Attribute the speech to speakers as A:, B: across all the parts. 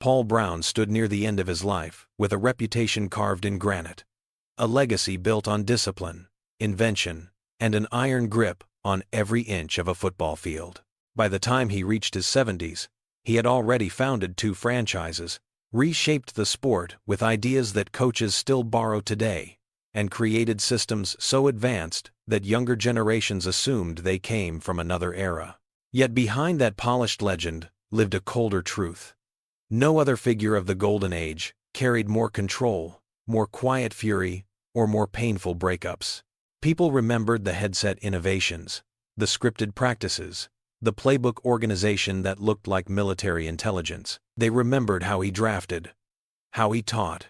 A: Paul Brown stood near the end of his life, with a reputation carved in granite. A legacy built on discipline, invention, and an iron grip on every inch of a football field. By the time he reached his 70s, he had already founded 2 franchises, reshaped the sport with ideas that coaches still borrow today, and created systems so advanced that younger generations assumed they came from another era. Yet behind that polished legend lived a colder truth. No other figure of the Golden Age carried more control, more quiet fury, or more painful breakups. People remembered the headset innovations, the scripted practices, the playbook organization that looked like military intelligence. They remembered how he drafted, how he taught,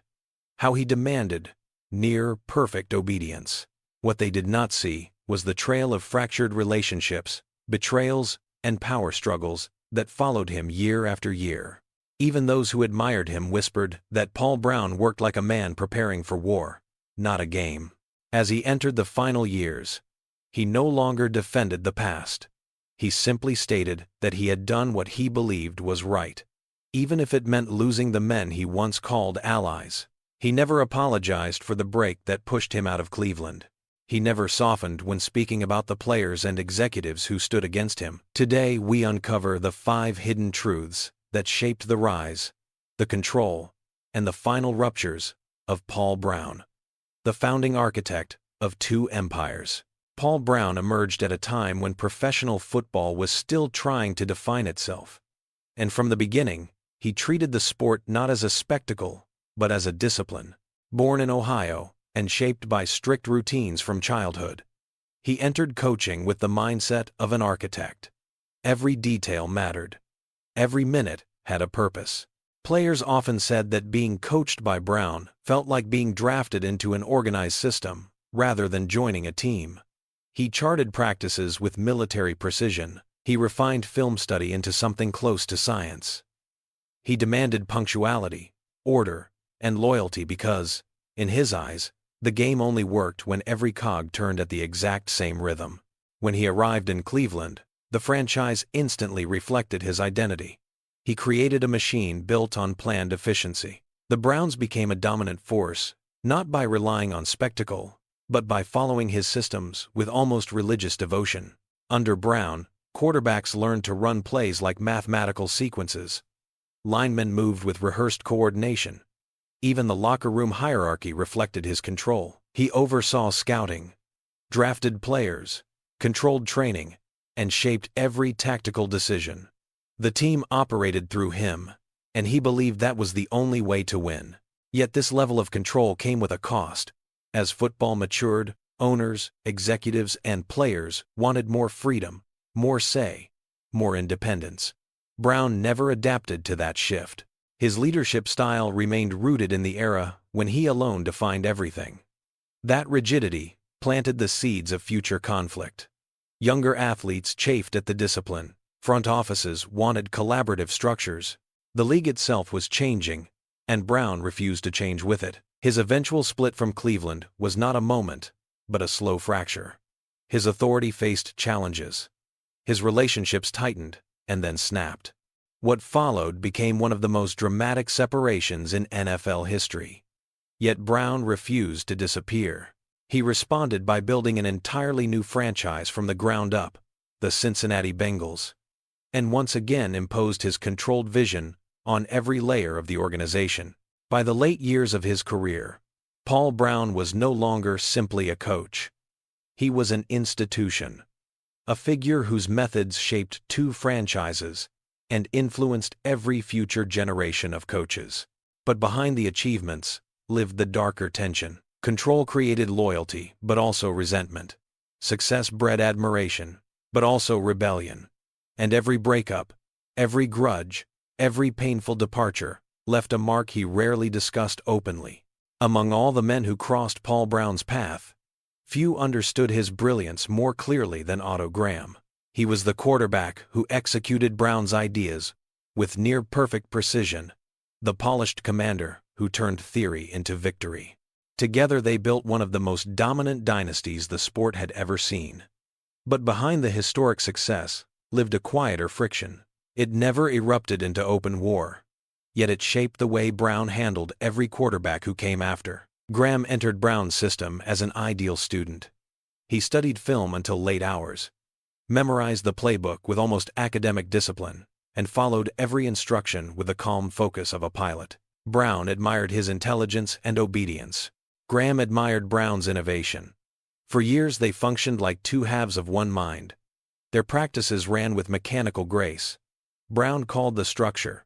A: how he demanded near-perfect obedience. What they did not see was the trail of fractured relationships, betrayals, and power struggles that followed him year after year. Even those who admired him whispered that Paul Brown worked like a man preparing for war, not a game. As he entered the final years, he no longer defended the past. He simply stated that he had done what he believed was right, even if it meant losing the men he once called allies. He never apologized for the break that pushed him out of Cleveland. He never softened when speaking about the players and executives who stood against him. Today we uncover the 5 hidden truths that shaped the rise, the control, and the final ruptures of Paul Brown, the founding architect of 2 empires. Paul Brown emerged at a time when professional football was still trying to define itself. And from the beginning, he treated the sport not as a spectacle, but as a discipline. Born in Ohio, and shaped by strict routines from childhood, he entered coaching with the mindset of an architect. Every detail mattered. Every minute had a purpose. Players often said that being coached by Brown felt like being drafted into an organized system, rather than joining a team. He charted practices with military precision. He refined film study into something close to science. He demanded punctuality, order, and loyalty because, in his eyes, the game only worked when every cog turned at the exact same rhythm. When he arrived in Cleveland, the franchise instantly reflected his identity. He created a machine built on planned efficiency. The Browns became a dominant force, not by relying on spectacle, but by following his systems with almost religious devotion. Under Brown, quarterbacks learned to run plays like mathematical sequences. Linemen moved with rehearsed coordination. Even the locker room hierarchy reflected his control. He oversaw scouting, drafted players, controlled training, and shaped every tactical decision. The team operated through him, and he believed that was the only way to win. Yet this level of control came with a cost. As football matured, owners, executives, and players wanted more freedom, more say, more independence. Brown never adapted to that shift. His leadership style remained rooted in the era when he alone defined everything. That rigidity planted the seeds of future conflict. Younger athletes chafed at the discipline. Front offices wanted collaborative structures. The league itself was changing, and Brown refused to change with it. His eventual split from Cleveland was not a moment, but a slow fracture. His authority faced challenges. His relationships tightened, and then snapped. What followed became one of the most dramatic separations in NFL history. Yet Brown refused to disappear. He responded by building an entirely new franchise from the ground up, the Cincinnati Bengals, and once again imposed his controlled vision on every layer of the organization. By the late years of his career, Paul Brown was no longer simply a coach. He was an institution, a figure whose methods shaped 2 franchises and influenced every future generation of coaches. But behind the achievements lived the darker tension. Control created loyalty, but also resentment. Success bred admiration, but also rebellion. And every breakup, every grudge, every painful departure left a mark he rarely discussed openly. Among all the men who crossed Paul Brown's path, few understood his brilliance more clearly than Otto Graham. He was the quarterback who executed Brown's ideas with near-perfect precision, the polished commander who turned theory into victory. Together they built one of the most dominant dynasties the sport had ever seen. But behind the historic success lived a quieter friction. It never erupted into open war. yet it shaped the way Brown handled every quarterback who came after. Graham entered Brown's system as an ideal student. He studied film until late hours, memorized the playbook with almost academic discipline, and followed every instruction with the calm focus of a pilot. Brown admired his intelligence and obedience. Graham admired Brown's innovation. For years they functioned like two halves of one mind. Their practices ran with mechanical grace. Brown called the structure.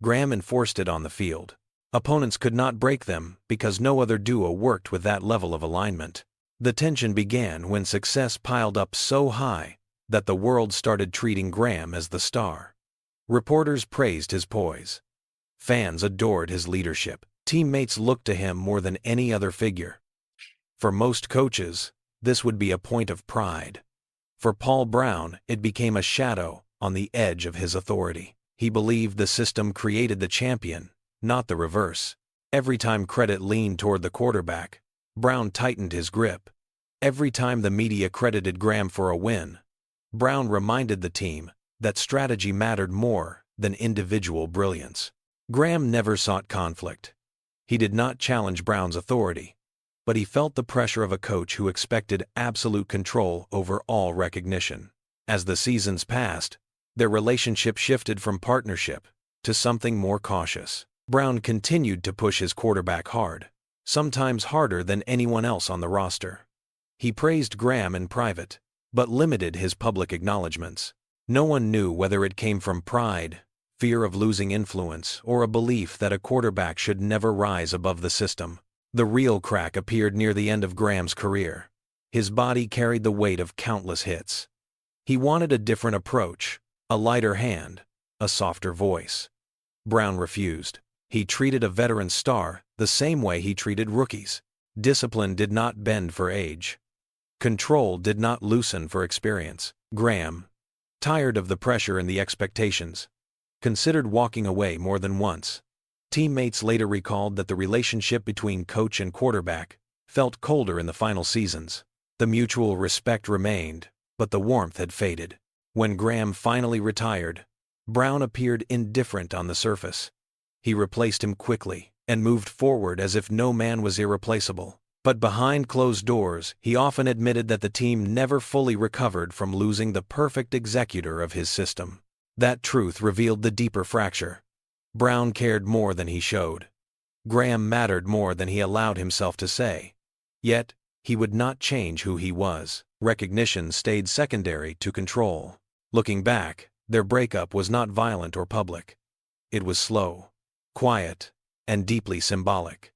A: Graham enforced it on the field. Opponents could not break them because no other duo worked with that level of alignment. The tension began when success piled up so high that the world started treating Graham as the star. Reporters praised his poise. Fans adored his leadership. Teammates looked to him more than any other figure. For most coaches, this would be a point of pride. For Paul Brown, it became a shadow on the edge of his authority. He believed the system created the champion, not the reverse. Every time credit leaned toward the quarterback, Brown tightened his grip. Every time the media credited Graham for a win, Brown reminded the team that strategy mattered more than individual brilliance. Graham never sought conflict. He did not challenge Brown's authority, but he felt the pressure of a coach who expected absolute control over all recognition. As the seasons passed, their relationship shifted from partnership to something more cautious. Brown continued to push his quarterback hard, sometimes harder than anyone else on the roster. He praised Graham in private, but limited his public acknowledgments. No one knew whether it came from pride, fear of losing influence, or a belief that a quarterback should never rise above the system. The real crack appeared near the end of Graham's career. His body carried the weight of countless hits. He wanted a different approach, a lighter hand, a softer voice. Brown refused. He treated a veteran star the same way he treated rookies. Discipline did not bend for age. Control did not loosen for experience. Graham, tired of the pressure and the expectations, considered walking away more than once. Teammates later recalled that the relationship between coach and quarterback felt colder in the final seasons. The mutual respect remained, but the warmth had faded. When Graham finally retired, Brown appeared indifferent on the surface. He replaced him quickly and moved forward as if no man was irreplaceable. But behind closed doors, he often admitted that the team never fully recovered from losing the perfect executor of his system. That truth revealed the deeper fracture. Brown cared more than he showed. Graham mattered more than he allowed himself to say. Yet, he would not change who he was. Recognition stayed secondary to control. Looking back, their breakup was not violent or public. It was slow, quiet, and deeply symbolic.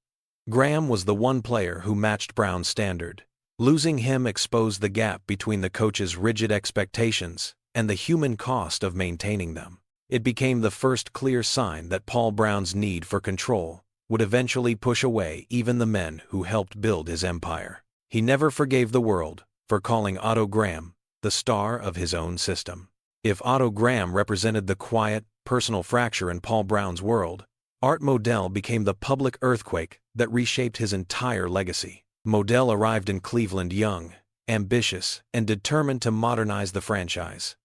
A: Graham was the one player who matched Brown's standard. Losing him exposed the gap between the coach's rigid expectations and the human cost of maintaining them. It became the first clear sign that Paul Brown's need for control would eventually push away even the men who helped build his empire. He never forgave the world for calling Otto Graham the star of his own system. If Otto Graham represented the quiet, personal fracture in Paul Brown's world, Art Modell became the public earthquake that reshaped his entire legacy. Modell arrived in Cleveland young, ambitious, and determined to modernize the franchise.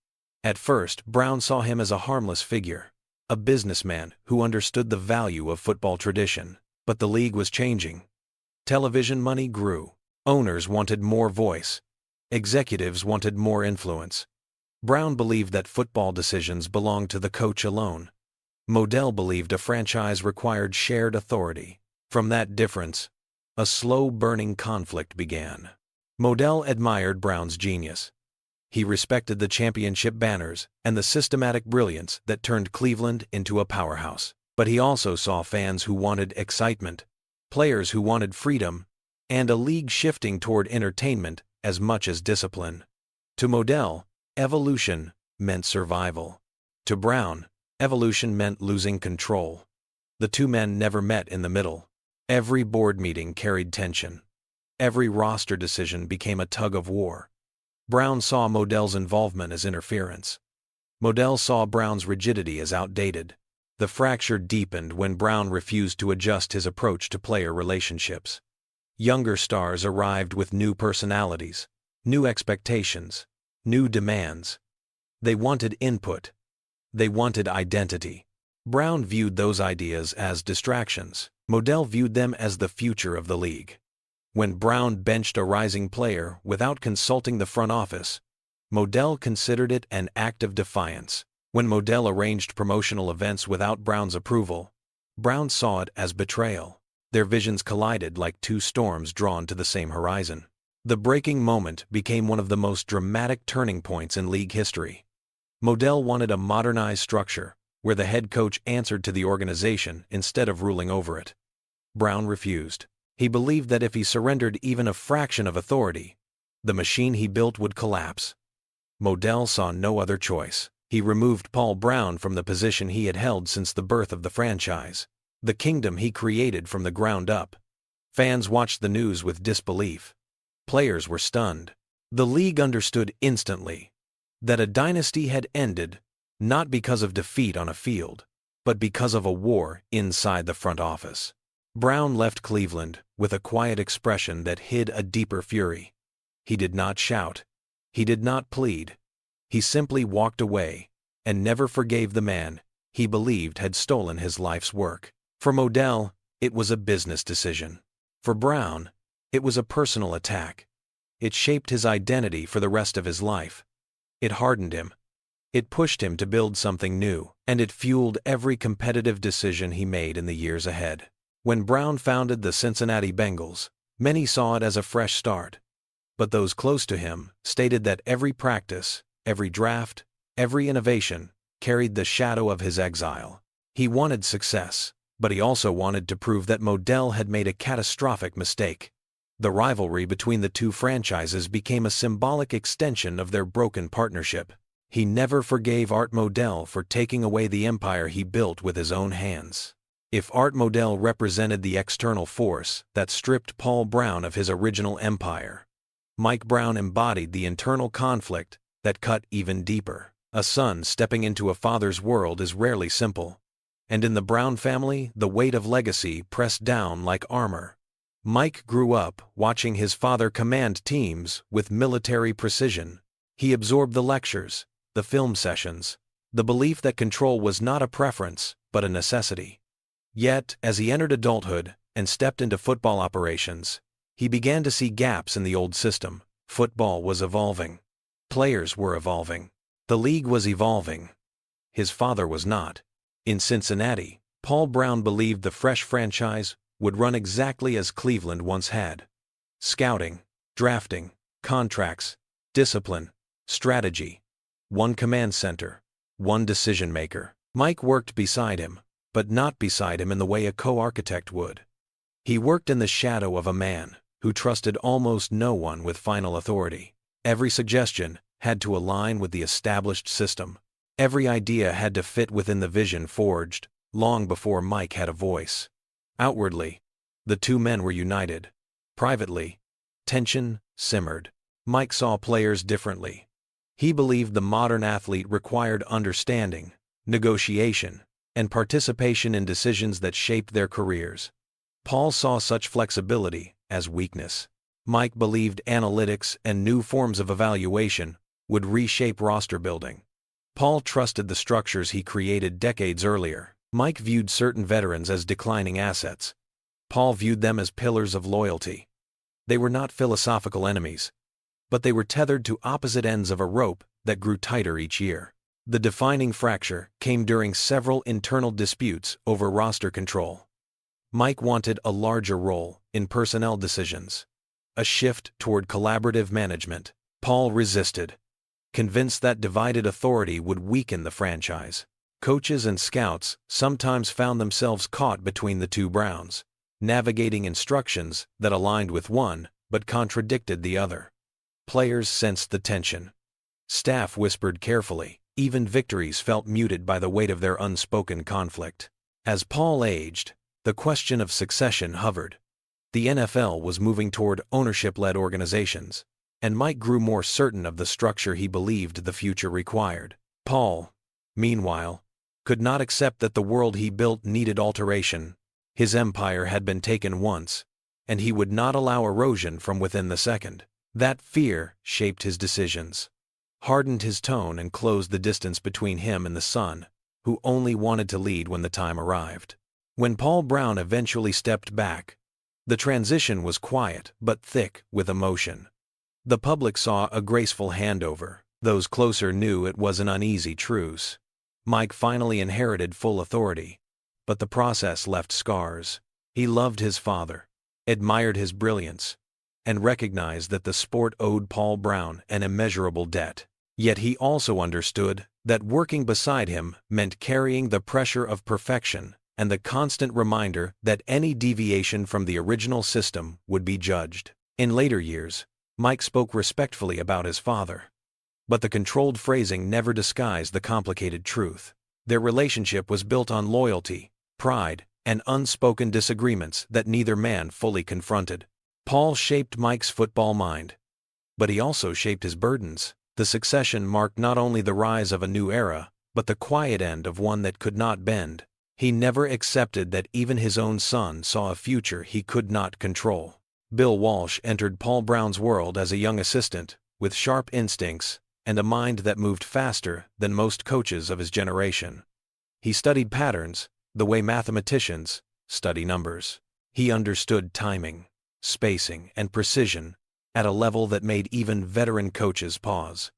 A: At first, Brown saw him as a harmless figure, a businessman who understood the value of football tradition. But the league was changing. Television money grew. Owners wanted more voice. Executives wanted more influence. Brown believed that football decisions belonged to the coach alone. Modell believed a franchise required shared authority. From that difference, a slow-burning conflict began. Modell admired Brown's genius. He respected the championship banners and the systematic brilliance that turned Cleveland into a powerhouse. But he also saw fans who wanted excitement, players who wanted freedom, and a league shifting toward entertainment as much as discipline. To Modell, evolution meant survival. To Brown, evolution meant losing control. The two men never met in the middle. Every board meeting carried tension. Every roster decision became a tug-of-war. Brown saw Modell's involvement as interference. Modell saw Brown's rigidity as outdated. The fracture deepened when Brown refused to adjust his approach to player relationships. Younger stars arrived with new personalities, new expectations, new demands. They wanted input. They wanted identity. Brown viewed those ideas as distractions. Modell viewed them as the future of the league. When Brown benched a rising player without consulting the front office, Modell considered it an act of defiance. When Modell arranged promotional events without Brown's approval, Brown saw it as betrayal. Their visions collided like two storms drawn to the same horizon. The breaking moment became one of the most dramatic turning points in league history. Modell wanted a modernized structure, where the head coach answered to the organization instead of ruling over it. Brown refused. He believed that if he surrendered even a fraction of authority, the machine he built would collapse. Modell saw no other choice. He removed Paul Brown from the position he had held since the birth of the franchise, the kingdom he created from the ground up. Fans watched the news with disbelief. Players were stunned. The league understood instantly that a dynasty had ended, not because of defeat on a field, but because of a war inside the front office. Brown left Cleveland with a quiet expression that hid a deeper fury. He did not shout. He did not plead. He simply walked away and never forgave the man he believed had stolen his life's work. For Modell, it was a business decision. For Brown, it was a personal attack. It shaped his identity for the rest of his life. It hardened him. It pushed him to build something new, and it fueled every competitive decision he made in the years ahead. When Brown founded the Cincinnati Bengals, many saw it as a fresh start. But those close to him stated that every practice, every draft, every innovation carried the shadow of his exile. He wanted success, but he also wanted to prove that Modell had made a catastrophic mistake. The rivalry between the two franchises became a symbolic extension of their broken partnership. He never forgave Art Modell for taking away the empire he built with his own hands. If Art Modell represented the external force that stripped Paul Brown of his original empire, Mike Brown embodied the internal conflict that cut even deeper. A son stepping into a father's world is rarely simple, and in the Brown family, the weight of legacy pressed down like armor. Mike grew up watching his father command teams with military precision. He absorbed the lectures, the film sessions, the belief that control was not a preference, but a necessity. Yet, as he entered adulthood and stepped into football operations, he began to see gaps in the old system. Football was evolving. Players were evolving. The league was evolving. His father was not. In Cincinnati, Paul Brown believed the fresh franchise would run exactly as Cleveland once had. Scouting, drafting, contracts, discipline, strategy. One command center, one decision maker. Mike worked beside him, but not beside him in the way a co-architect would. He worked in the shadow of a man who trusted almost no one with final authority. Every suggestion had to align with the established system. Every idea had to fit within the vision forged long before Mike had a voice. Outwardly, the two men were united. Privately, tension simmered. Mike saw players differently. He believed the modern athlete required understanding, negotiation, and participation in decisions that shaped their careers. Paul saw such flexibility as weakness. Mike believed analytics and new forms of evaluation would reshape roster building. Paul trusted the structures he created decades earlier. Mike viewed certain veterans as declining assets. Paul viewed them as pillars of loyalty. They were not philosophical enemies, but they were tethered to opposite ends of a rope that grew tighter each year. The defining fracture came during several internal disputes over roster control. Mike wanted a larger role in personnel decisions, a shift toward collaborative management. Paul resisted, convinced that divided authority would weaken the franchise. Coaches and scouts sometimes found themselves caught between the two Browns, navigating instructions that aligned with one but contradicted the other. Players sensed the tension. Staff whispered carefully. Even victories felt muted by the weight of their unspoken conflict. As Paul aged, the question of succession hovered. The NFL was moving toward ownership-led organizations, and Mike grew more certain of the structure he believed the future required. Paul, meanwhile, could not accept that the world he built needed alteration. His empire had been taken once, and he would not allow erosion from within the second. That fear shaped his decisions, hardened his tone and closed the distance between him and the son who only wanted to lead when the time arrived. When Paul Brown eventually stepped back, the transition was quiet but thick with emotion. The public saw a graceful handover. Those closer knew it was an uneasy truce. Mike finally inherited full authority, but the process left scars. He loved his father, admired his brilliance, and recognized that the sport owed Paul Brown an immeasurable debt. Yet he also understood that working beside him meant carrying the pressure of perfection and the constant reminder that any deviation from the original system would be judged. In later years, Mike spoke respectfully about his father, but the controlled phrasing never disguised the complicated truth. Their relationship was built on loyalty, pride, and unspoken disagreements that neither man fully confronted. Paul shaped Mike's football mind, but he also shaped his burdens. The succession marked not only the rise of a new era, but the quiet end of one that could not bend. He never accepted that even his own son saw a future he could not control. Bill Walsh entered Paul Brown's world as a young assistant, with sharp instincts and a mind that moved faster than most coaches of his generation. He studied patterns, the way mathematicians study numbers. He understood timing, spacing, and precision at a level that made even veteran coaches pause.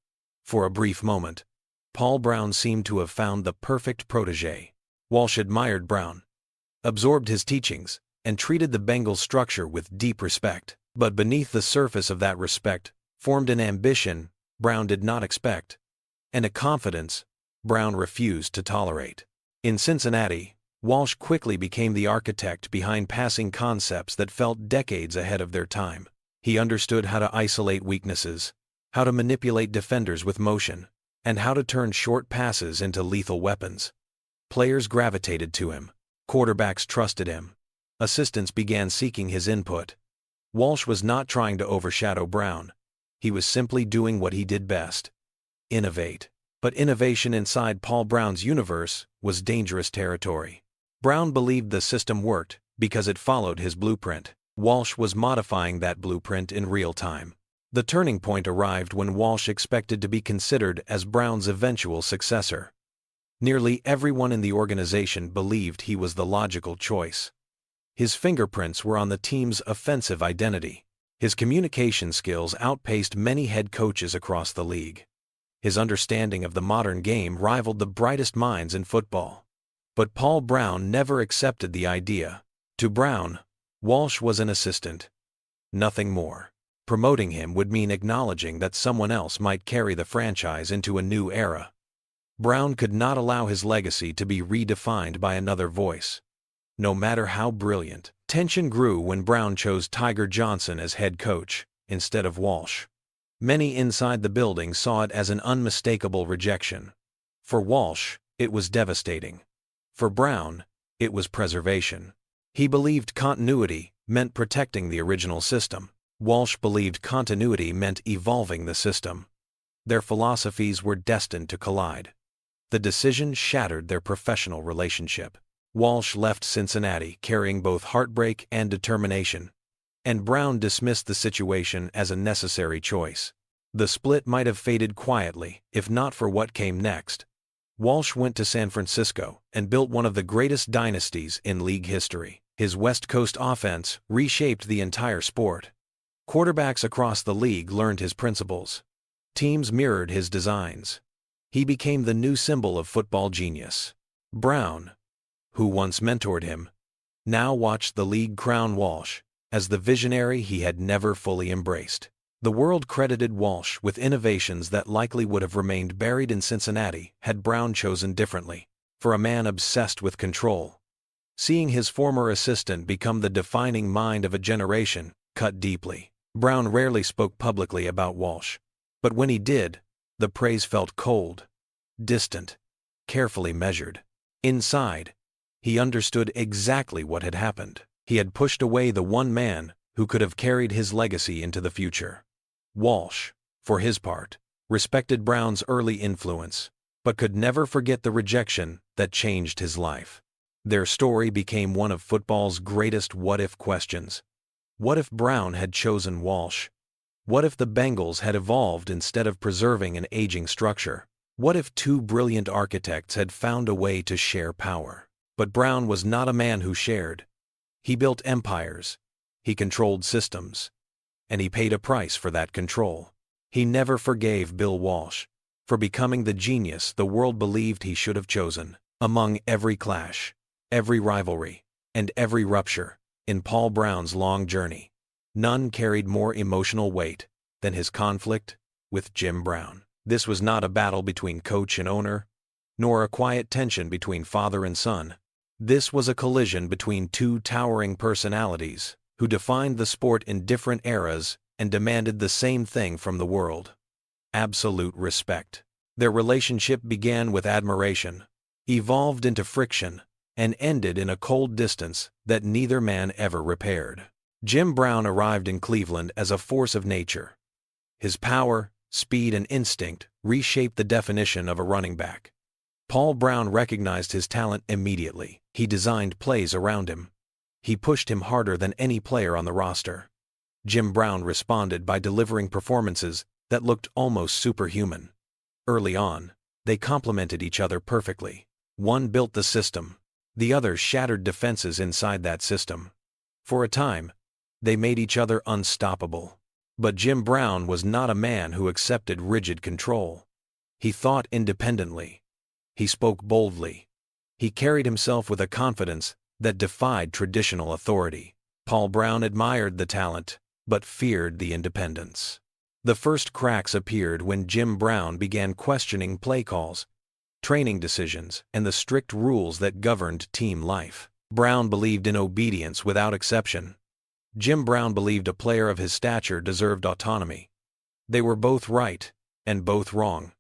A: For a brief moment, Paul Brown seemed to have found the perfect protege. Walsh admired Brown, absorbed his teachings, and treated the Bengals' structure with deep respect. But beneath the surface of that respect formed an ambition Brown did not expect, and a confidence Brown refused to tolerate. In Cincinnati, Walsh quickly became the architect behind passing concepts that felt decades ahead of their time. He understood how to isolate weaknesses, how to manipulate defenders with motion, and how to turn short passes into lethal weapons. Players gravitated to him. Quarterbacks trusted him. Assistants began seeking his input. Walsh was not trying to overshadow Brown. He was simply doing what he did best: innovate. But innovation inside Paul Brown's universe was dangerous territory. Brown believed the system worked because it followed his blueprint. Walsh was modifying that blueprint in real time. The turning point arrived when Walsh expected to be considered as Brown's eventual successor. Nearly everyone in the organization believed he was the logical choice. His fingerprints were on the team's offensive identity. His communication skills outpaced many head coaches across the league. His understanding of the modern game rivaled the brightest minds in football. But Paul Brown never accepted the idea. To Brown, Walsh was an assistant, nothing more. Promoting him would mean acknowledging that someone else might carry the franchise into a new era. Brown could not allow his legacy to be redefined by another voice, no matter how brilliant. Tension grew when Brown chose Tiger Johnson as head coach instead of Walsh. Many inside the building saw it as an unmistakable rejection. For Walsh, it was devastating. For Brown, it was preservation. He believed continuity meant protecting the original system. Walsh believed continuity meant evolving the system. Their philosophies were destined to collide. The decision shattered their professional relationship. Walsh left Cincinnati carrying both heartbreak and determination, and Brown dismissed the situation as a necessary choice. The split might have faded quietly, if not for what came next. Walsh went to San Francisco and built one of the greatest dynasties in league history. His West Coast offense reshaped the entire sport. Quarterbacks across the league learned his principles. Teams mirrored his designs. He became the new symbol of football genius. Brown, who once mentored him, now watched the league crown Walsh as the visionary he had never fully embraced. The world credited Walsh with innovations that likely would have remained buried in Cincinnati had Brown chosen differently. For a man obsessed with control, seeing his former assistant become the defining mind of a generation cut deeply. Brown rarely spoke publicly about Walsh, but when he did, the praise felt cold, distant, carefully measured. Inside, he understood exactly what had happened. He had pushed away the one man who could have carried his legacy into the future. Walsh, for his part, respected Brown's early influence, but could never forget the rejection that changed his life. Their story became one of football's greatest what-if questions. What if Brown had chosen Walsh? What if the Bengals had evolved instead of preserving an aging structure? What if two brilliant architects had found a way to share power? But Brown was not a man who shared. He built empires, he controlled systems, and he paid a price for that control. He never forgave Bill Walsh for becoming the genius the world believed he should have chosen. Among every clash, every rivalry, and every rupture in Paul Brown's long journey, none carried more emotional weight than his conflict with Jim Brown. This was not a battle between coach and owner, nor a quiet tension between father and son. This was a collision between two towering personalities who defined the sport in different eras and demanded the same thing from the world: absolute respect. Their relationship began with admiration, evolved into friction, and ended in a cold distance that neither man ever repaired. Jim Brown arrived in Cleveland as a force of nature. His power, speed, and instinct reshaped the definition of a running back. Paul Brown recognized his talent immediately. He designed plays around him. He pushed him harder than any player on the roster. Jim Brown responded by delivering performances that looked almost superhuman. Early on, they complemented each other perfectly. One built the system, the other shattered defenses inside that system. For a time, they made each other unstoppable. But Jim Brown was not a man who accepted rigid control. He thought independently. He spoke boldly. He carried himself with a confidence that defied traditional authority. Paul Brown admired the talent, but feared the independence. The first cracks appeared when Jim Brown began questioning play calls, training decisions, and the strict rules that governed team life. Brown believed in obedience without exception. Jim Brown believed a player of his stature deserved autonomy. They were both right, and both wrong,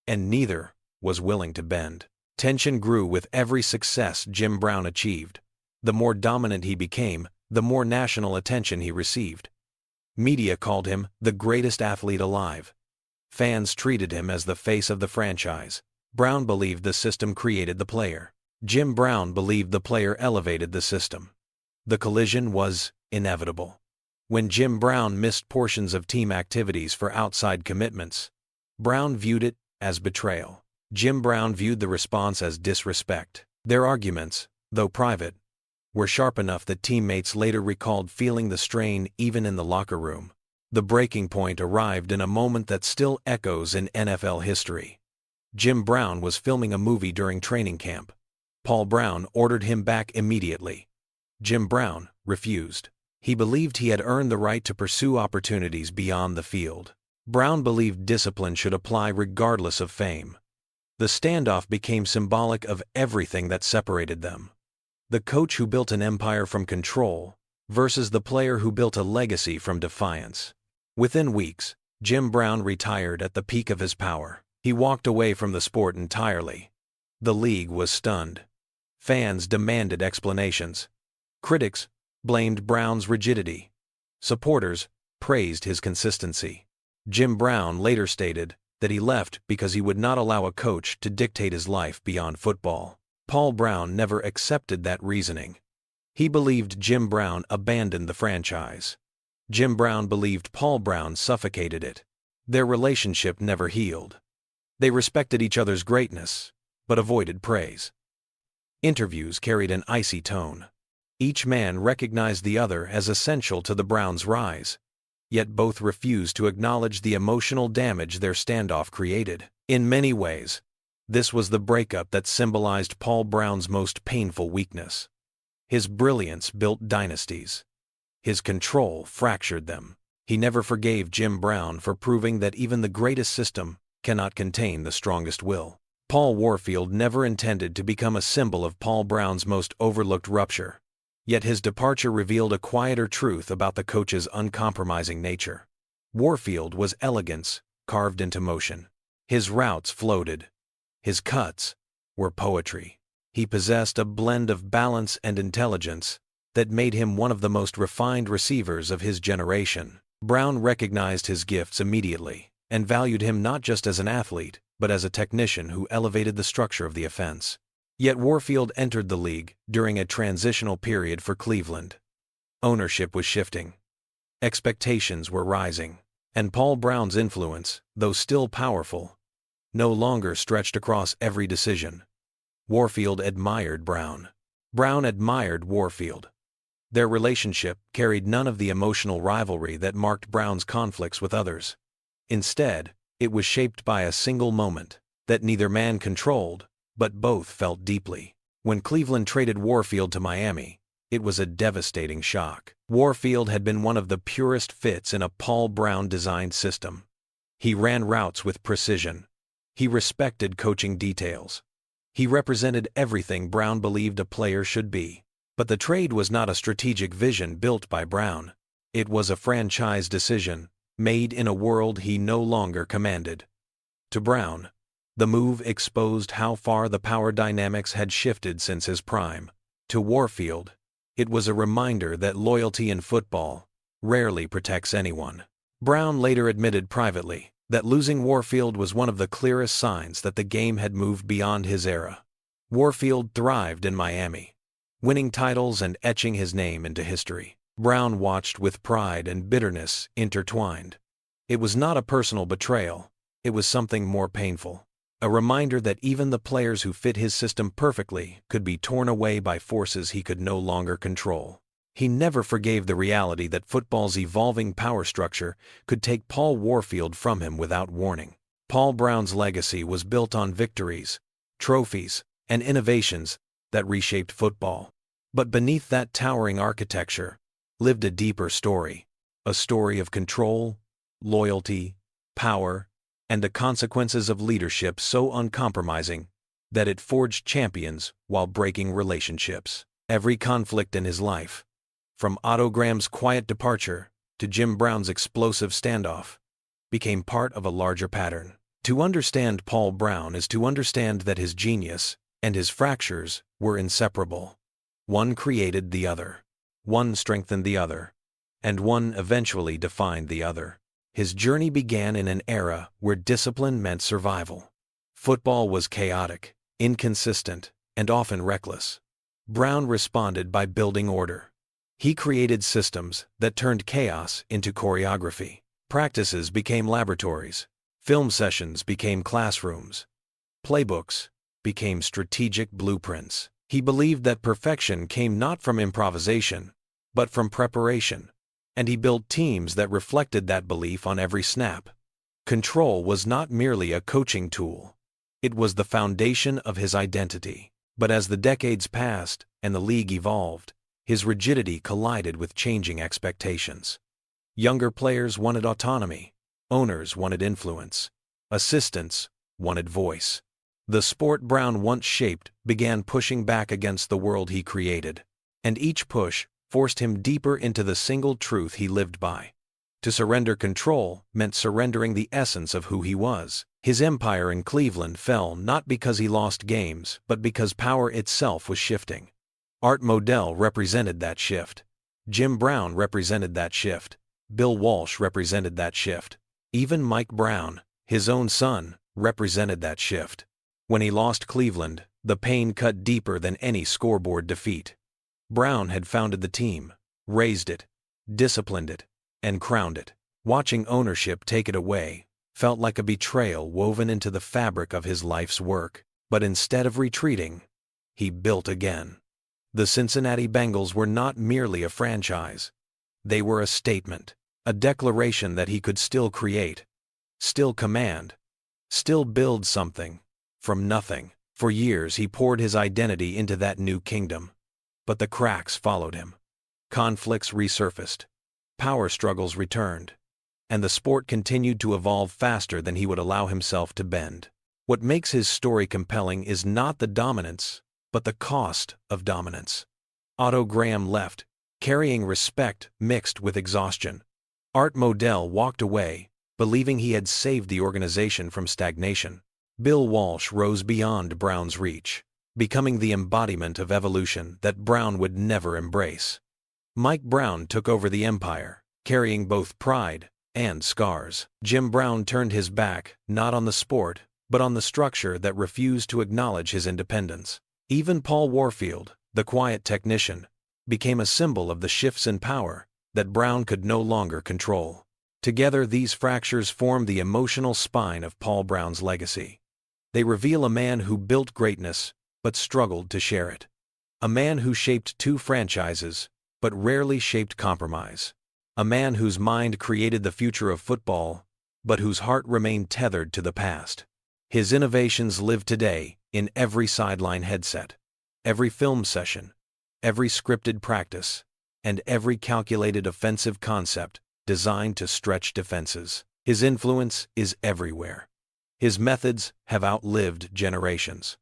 A: and neither was willing to bend. Tension grew with every success Jim Brown achieved. The more dominant he became, the more national attention he received. Media called him the greatest athlete alive. Fans treated him as the face of the franchise. Brown believed the system created the player. Jim Brown believed the player elevated the system. The collision was inevitable. When Jim Brown missed portions of team activities for outside commitments, Brown viewed it as betrayal. Jim Brown viewed the response as disrespect. Their arguments, though private, were sharp enough that teammates later recalled feeling the strain even in the locker room. The breaking point arrived in a moment that still echoes in NFL history. Jim Brown was filming a movie during training camp. Paul Brown ordered him back immediately. Jim Brown refused. He believed he had earned the right to pursue opportunities beyond the field. Brown believed discipline should apply regardless of fame. The standoff became symbolic of everything that separated them. The coach who built an empire from control versus the player who built a legacy from defiance. Within weeks, Jim Brown retired at the peak of his power. He walked away from the sport entirely. The league was stunned. Fans demanded explanations. Critics blamed Brown's rigidity. Supporters praised his consistency. Jim Brown later stated that he left because he would not allow a coach to dictate his life beyond football. Paul Brown never accepted that reasoning. He believed Jim Brown abandoned the franchise. Jim Brown believed Paul Brown suffocated it. Their relationship never healed. They respected each other's greatness, but avoided praise. Interviews carried an icy tone. Each man recognized the other as essential to the Browns' rise, yet both refused to acknowledge the emotional damage their standoff created. In many ways, this was the breakup that symbolized Paul Brown's most painful weakness. His brilliance built dynasties. His control fractured them. He never forgave Jim Brown for proving that even the greatest system cannot contain the strongest will. Paul Warfield never intended to become a symbol of Paul Brown's most overlooked rupture. Yet his departure revealed a quieter truth about the coach's uncompromising nature. Warfield was elegance carved into motion. His routes floated. His cuts were poetry. He possessed a blend of balance and intelligence that made him one of the most refined receivers of his generation. Brown recognized his gifts immediately and valued him not just as an athlete, but as a technician who elevated the structure of the offense. Yet Warfield entered the league during a transitional period for Cleveland. Ownership was shifting. Expectations were rising. And Paul Brown's influence, though still powerful, no longer stretched across every decision. Warfield admired Brown. Brown admired Warfield. Their relationship carried none of the emotional rivalry that marked Brown's conflicts with others. Instead, it was shaped by a single moment that neither man controlled, but both felt deeply. When Cleveland traded Warfield to Miami, it was a devastating shock. Warfield had been one of the purest fits in a Paul Brown-designed system. He ran routes with precision. He respected coaching details. He represented everything Brown believed a player should be. But the trade was not a strategic vision built by Brown. It was a franchise decision, made in a world he no longer commanded. To Brown, the move exposed how far the power dynamics had shifted since his prime. To Warfield, it was a reminder that loyalty in football rarely protects anyone. Brown later admitted privately that losing Warfield was one of the clearest signs that the game had moved beyond his era. Warfield thrived in Miami, winning titles and etching his name into history. Brown watched with pride and bitterness intertwined. It was not a personal betrayal, it was something more painful. A reminder that even the players who fit his system perfectly could be torn away by forces he could no longer control. He never forgave the reality that football's evolving power structure could take Paul Warfield from him without warning. Paul Brown's legacy was built on victories, trophies, and innovations that reshaped football. But beneath that towering architecture lived a deeper story, a story of control, loyalty, power, and the consequences of leadership so uncompromising that it forged champions while breaking relationships. Every conflict in his life, from Otto Graham's quiet departure to Jim Brown's explosive standoff, became part of a larger pattern. To understand Paul Brown is to understand that his genius and his fractures were inseparable. One created the other, one strengthened the other, and one eventually defined the other. His journey began in an era where discipline meant survival. Football was chaotic, inconsistent, and often reckless. Brown responded by building order. He created systems that turned chaos into choreography. Practices became laboratories. Film sessions became classrooms. Playbooks became strategic blueprints. He believed that perfection came not from improvisation, but from preparation. And he built teams that reflected that belief on every snap. Control was not merely a coaching tool. It was the foundation of his identity. But as the decades passed and the league evolved, his rigidity collided with changing expectations. Younger players wanted autonomy. Owners wanted influence. Assistants wanted voice. The sport Brown once shaped began pushing back against the world he created. And each push forced him deeper into the single truth he lived by. To surrender control meant surrendering the essence of who he was. His empire in Cleveland fell not because he lost games, but because power itself was shifting. Art Modell represented that shift. Jim Brown represented that shift. Bill Walsh represented that shift. Even Mike Brown, his own son, represented that shift. When he lost Cleveland, the pain cut deeper than any scoreboard defeat. Brown had founded the team, raised it, disciplined it, and crowned it. Watching ownership take it away felt like a betrayal woven into the fabric of his life's work. But instead of retreating, he built again. The Cincinnati Bengals were not merely a franchise. They were a statement, a declaration that he could still create, still command, still build something from nothing. For years he poured his identity into that new kingdom. But the cracks followed him. Conflicts resurfaced. Power struggles returned. And the sport continued to evolve faster than he would allow himself to bend. What makes his story compelling is not the dominance, but the cost of dominance. Otto Graham left, carrying respect mixed with exhaustion. Art Modell walked away, believing he had saved the organization from stagnation. Bill Walsh rose beyond Brown's reach, becoming the embodiment of evolution that Brown would never embrace. Mike Brown took over the empire, carrying both pride and scars. Jim Brown turned his back not on the sport, but on the structure that refused to acknowledge his independence. Even Paul Warfield, the quiet technician, became a symbol of the shifts in power that Brown could no longer control. Together, these fractures formed the emotional spine of Paul Brown's legacy. They reveal a man who built greatness, but struggled to share it. A man who shaped 2 franchises, but rarely shaped compromise. A man whose mind created the future of football, but whose heart remained tethered to the past. His innovations live today in every sideline headset, every film session, every scripted practice, and every calculated offensive concept designed to stretch defenses. His influence is everywhere. His methods have outlived generations.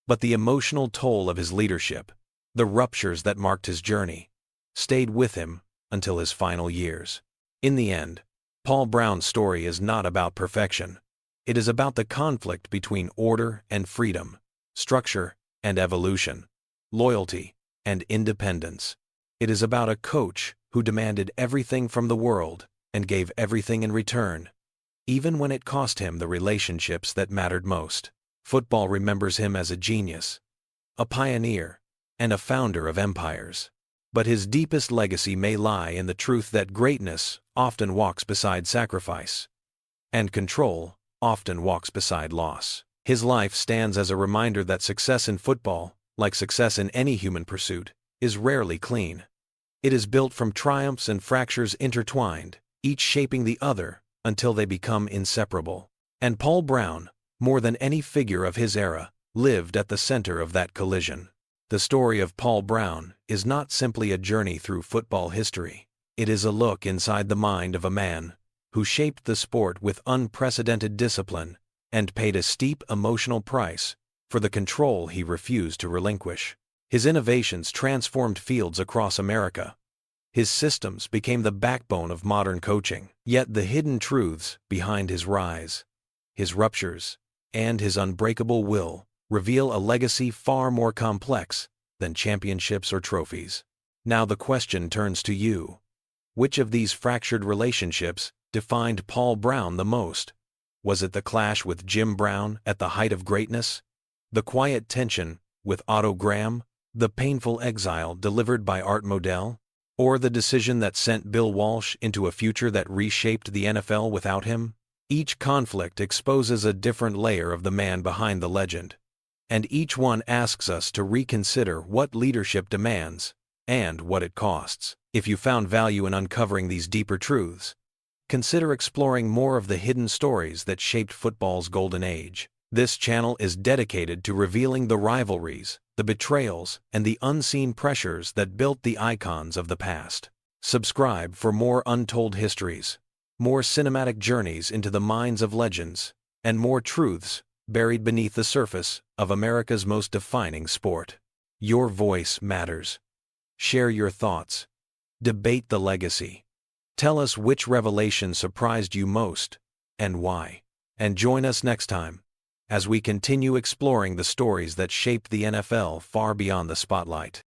A: But the emotional toll of his leadership, the ruptures that marked his journey, stayed with him until his final years. In the end, Paul Brown's story is not about perfection. It is about the conflict between order and freedom, structure and evolution, loyalty and independence. It is about a coach who demanded everything from the world and gave everything in return, even when it cost him the relationships that mattered most. Football remembers him as a genius, a pioneer, and a founder of empires. But his deepest legacy may lie in the truth that greatness often walks beside sacrifice, and control often walks beside loss. His life stands as a reminder that success in football, like success in any human pursuit, is rarely clean. It is built from triumphs and fractures intertwined, each shaping the other until they become inseparable. And Paul Brown, more than any figure of his era, lived at the center of that collision. The story of Paul Brown is not simply a journey through football history. It is a look inside the mind of a man who shaped the sport with unprecedented discipline and paid a steep emotional price for the control he refused to relinquish. His innovations transformed fields across America. His systems became the backbone of modern coaching. Yet the hidden truths behind his rise, his ruptures, and his unbreakable will reveal a legacy far more complex than championships or trophies. Now the question turns to you. Which of these fractured relationships defined Paul Brown the most? Was it the clash with Jim Brown at the height of greatness? The quiet tension with Otto Graham? The painful exile delivered by Art Modell? Or the decision that sent Bill Walsh into a future that reshaped the NFL without him? Each conflict exposes a different layer of the man behind the legend. And each one asks us to reconsider what leadership demands and what it costs. If you found value in uncovering these deeper truths, consider exploring more of the hidden stories that shaped football's golden age. This channel is dedicated to revealing the rivalries, the betrayals, and the unseen pressures that built the icons of the past. Subscribe for more untold histories, more cinematic journeys into the minds of legends, and more truths buried beneath the surface of America's most defining sport. Your voice matters. Share your thoughts. Debate the legacy. Tell us which revelation surprised you most, and why. And join us next time as we continue exploring the stories that shaped the NFL far beyond the spotlight.